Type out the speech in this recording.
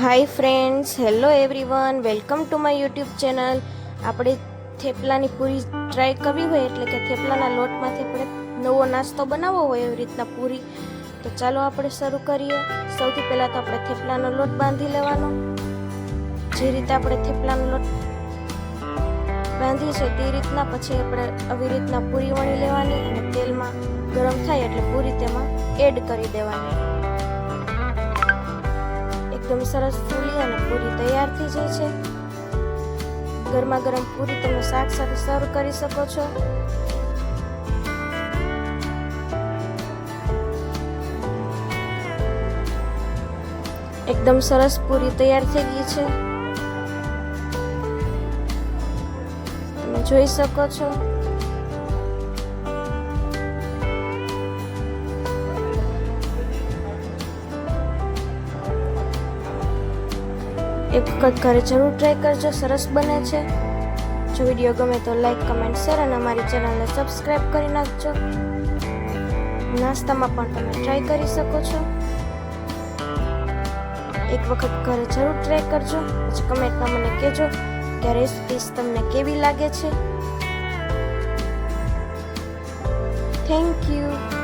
Hi friends, hello everyone, welcome to my YouTube channel. આપણે થેપલાની પૂરી try કરવી હોય, એટલે કે થેપલાના લોટમાંથી આપણે નવો નાસ્તો બનાવવો હોય એવી રીતના પૂરી, તો ચાલો આપણે શરૂ કરીએ. સૌથી પહેલાં તો આપણે થેપલાનો લોટ બાંધી લેવાનો. જે રીતે આપણે થેપલાનો લોટ બાંધી છે તે રીતના પછી આપણે આવી રીતના પૂરી વણી લેવાની અને તેલમાં ગરમ થાય એટલે પૂરી તેમાં એડ કરી દેવાની. એકદમ સરસ ફૂલી અને પૂરી તૈયાર થઈ જાય છે. ગરમા ગરમ પૂરી તમે શાક સાથે સર્વ કરી શકો છો. એકદમ સરસ પૂરી તૈયાર થઈ ગઈ છે, તમે જોઈ શકો છો. એક વખત ઘરે જરૂર ટ્રાય કરજો, સરસ બને છે. જો વિડીયો ગમે તો લાઈક, કમેન્ટ, શેર અને અમારી ચેનલને સબસ્ક્રાઈબ કરી નાખજો. નાસ્તામાં પણ તમે ટ્રાય કરી શકો છો. એક વખત ઘરે જરૂર ટ્રાય કરજો, પછી કમેન્ટમાં મને કહેજો કે રેસિપીસ તમને કેવી લાગે છે. Thank you.